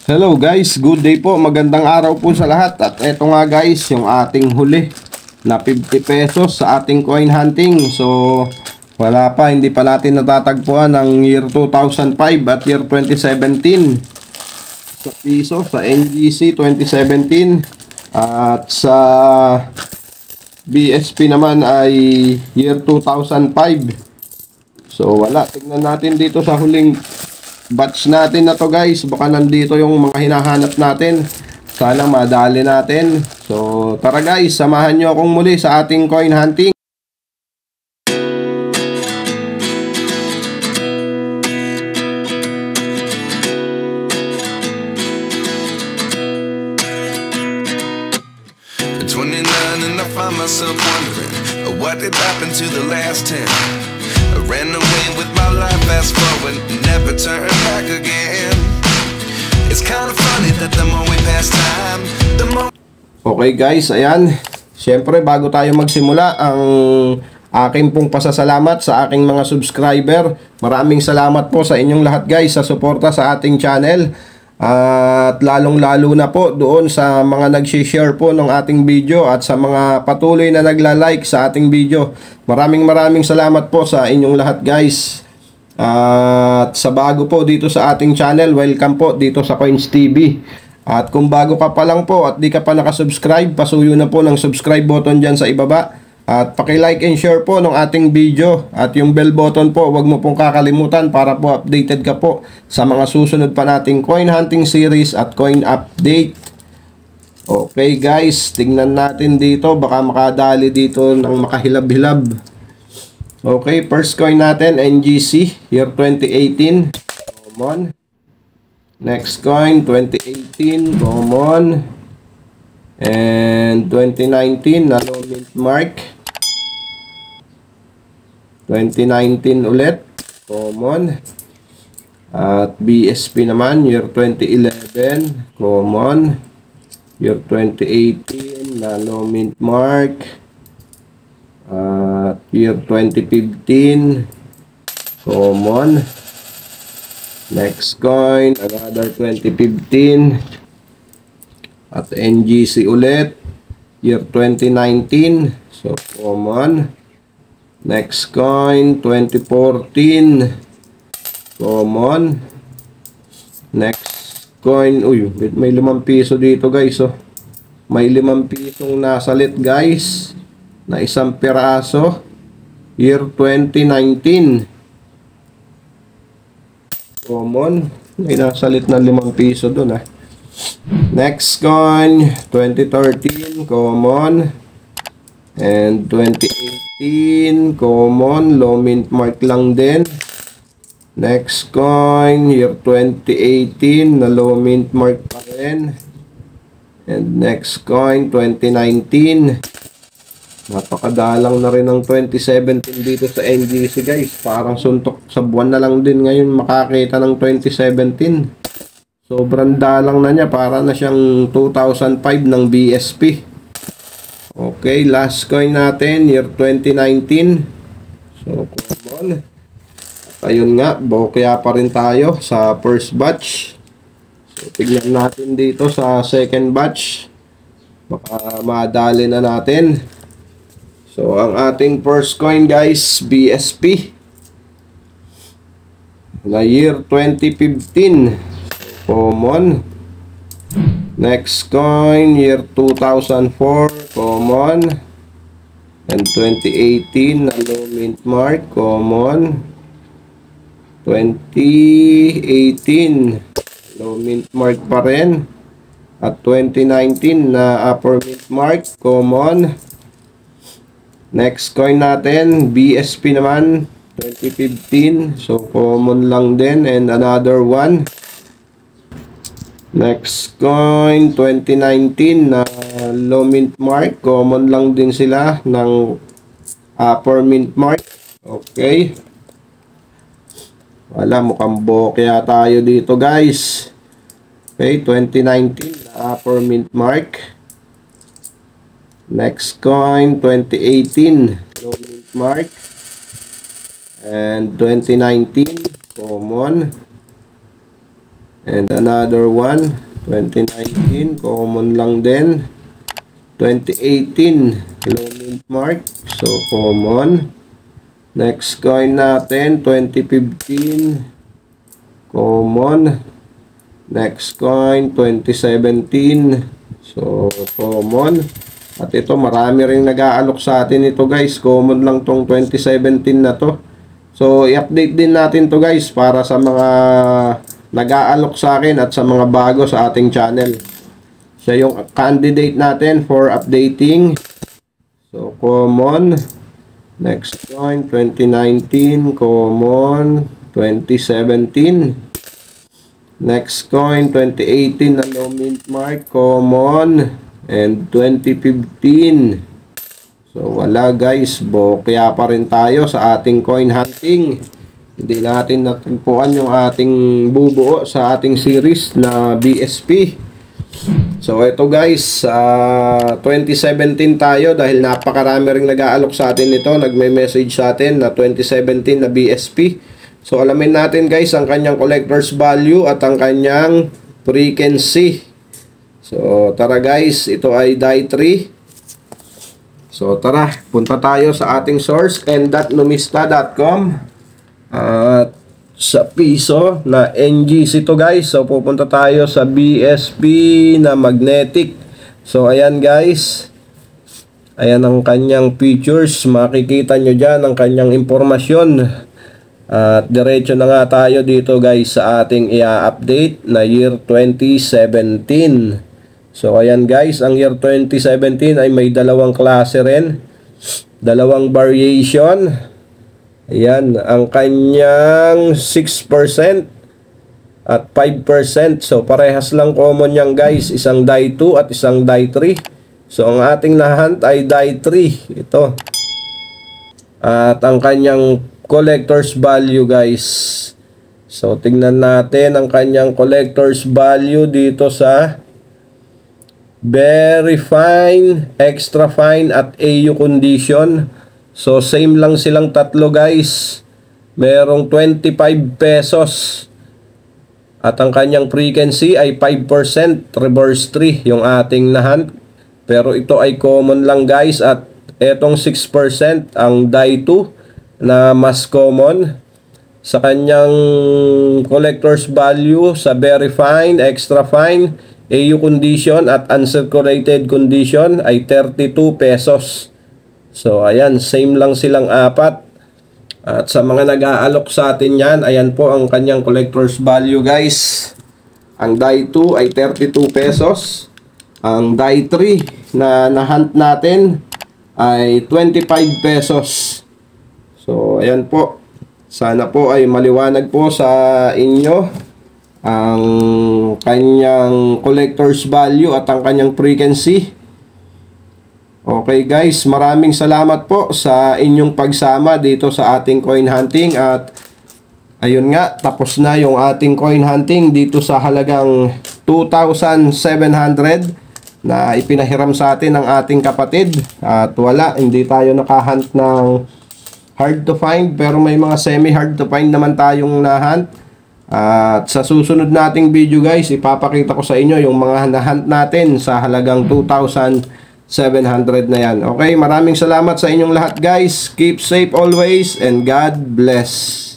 Hello guys, good day po. Magandang araw po sa lahat. At eto nga guys, yung ating huli na 50 pesos sa ating coin hunting. So, wala pa, hindi pa natin natatagpuan ng year 2005 at year 2017. Sa piso, sa NGC 2017. At sa BSP naman ay year 2005. So, wala. Tignan natin dito sa huling batch natin na to guys. Baka nandito yung mga hinahanap natin. Sana madali natin. So tara guys, samahan nyo akong muli sa ating coin hunting. At 29 and I find myself wondering what did happen to the last 10. I ran away with my life, fast forward, never turn back again. It's kind of funny that the more we pass time, the more... Okay guys, ayan. Siyempre bago tayo magsimula, ang aking pong pasasalamat sa aking mga subscriber. Maraming salamat po sa inyong lahat guys sa suporta sa ating channel. At lalong-lalo na po doon sa mga nag-share po ng ating video at sa mga patuloy na nagla-like sa ating video. Maraming salamat po sa inyong lahat guys. At sa bago po dito sa ating channel, welcome po dito sa Coins TV. At kung bago ka pa lang po at di ka pa nakasubscribe, pasuyo na po ng subscribe button dyan sa ibaba. At paki-like and share po ng ating video. At yung bell button po, wag mo pong kakalimutan para po updated ka po sa mga susunod pa nating coin hunting series at coin update. Okay guys, tingnan natin dito. Baka makadali dito ng makahilab-hilab. Okay, first coin natin, NGC, year 2018. Common. Next coin, 2018, common. And 2019, nano mint mark. 2019 ulit, common. At BSP naman, year 2011, common. Year 2018, nano mint mark. At year 2015, common. Next coin, another 2015. At NGC ulit, year 2019, so common. Next coin, 2014, common. Next coin, uy, may 5 piso dito guys, oh. May 5 pisong nasalit guys, na isang piraso, year 2019, common. May nasalit na 5 piso dun, ah. Next coin, 2013, common. And 2018, common, low mint mark lang din. Next coin, year 2018, na low mint mark pa rin. And next coin, 2019. Napakadalang na rin ng 2017 dito sa NGC guys. Parang suntok sa buwan na lang din ngayon makakita ng 2017. Sobrang dalang na niya, para na siyang 2005 ng BSP. Okay, last coin natin, year 2019. So, common. At ayun nga, bokya pa rin tayo sa first batch. So, tignan natin dito sa second batch. Baka madali na natin. So, ang ating first coin guys, BSP. Na year 2015. Common. Next coin, year 2004, common. And 2018, na low mint mark, common. 2018, low mint mark pa rin. At 2019, na upper mint mark, common. Next coin natin, BSP naman, 2015, so common lang din. And another one. Next coin, 2019 na low mint mark. Common lang din sila ng upper mint mark. Okay. Wala, mukhang bokya tayo dito guys. Okay, 2019 na upper mint mark. Next coin, 2018 low mint mark. And 2019 common. And another one, 2019, common lang din. 2018, low mint mark, so common. Next coin natin, 2015, common. Next coin, 2017, so common. At ito, marami ring nag-aalok sa atin ito guys, common lang tong 2017 na to. So i-update din natin to guys para sa mga nag-aalok sa akin at sa mga bago sa ating channel. Siya yung candidate natin for updating. So, common. Next coin, 2019, common. 2017. Next coin, 2018 na low mint mark, common. And 2015. So, wala guys. Kaya pa rin tayo sa ating coin hunting. Hindi natin natagpuan yung ating bubuo sa ating series na BSP. So ito guys, 2017 tayo dahil napakarami ring nag-aalok sa atin nito, nagme-message sa atin na 2017 na BSP. So alamin natin guys ang kanyang collector's value at ang kanyang frequency. So tara guys, ito ay die 3. So tara, punta tayo sa ating source n.numista.com at sa piso na NGC to guys. So pupunta tayo sa BSP na magnetic. So ayan guys, ayan ang kanyang features, makikita nyo dyan ang kanyang impormasyon. At diretso na nga tayo dito guys sa ating i-update na year 2017. So ayan guys, ang year 2017 ay may dalawang klase rin, dalawang variation. Ayan, ang kanyang 6% at 5%. So, parehas lang common yan guys. Isang die 2 at isang die 3. So, ang ating nahunt ay die 3. Ito. At ang kanyang collector's value guys. So, tingnan natin ang kanyang collector's value dito sa very fine, extra fine at AU condition. So, same lang silang tatlo guys. Merong 25 pesos. At ang kanyang frequency ay 5%, reverse 3 yung ating nahunt. Pero ito ay common lang guys. At etong 6% ang die 2 na mas common. Sa kanyang collector's value sa very fine, extra fine, AU condition at uncirculated condition ay 32 pesos. So, ayan, same lang silang apat. At sa mga nag-aalok sa atin yan, ayan po ang kanyang collector's value guys. Ang die 2 ay 32 pesos. Ang die 3 na nahunt natin ay 25 pesos. So, ayan po. Sana po ay maliwanag po sa inyo ang kanyang collector's value at ang kanyang frequency. Okay guys, maraming salamat po sa inyong pagsama dito sa ating coin hunting. At ayun nga, tapos na yung ating coin hunting dito sa halagang 2,700 na ipinahiram sa atin ng ating kapatid. At wala, hindi tayo nakahunt ng hard to find, pero may mga semi hard to find naman tayong nahunt. At sa susunod nating video guys, ipapakita ko sa inyo yung mga nahunt natin sa halagang 2,700 na yan. Okay, maraming salamat sa inyong lahat guys. Keep safe always and God bless.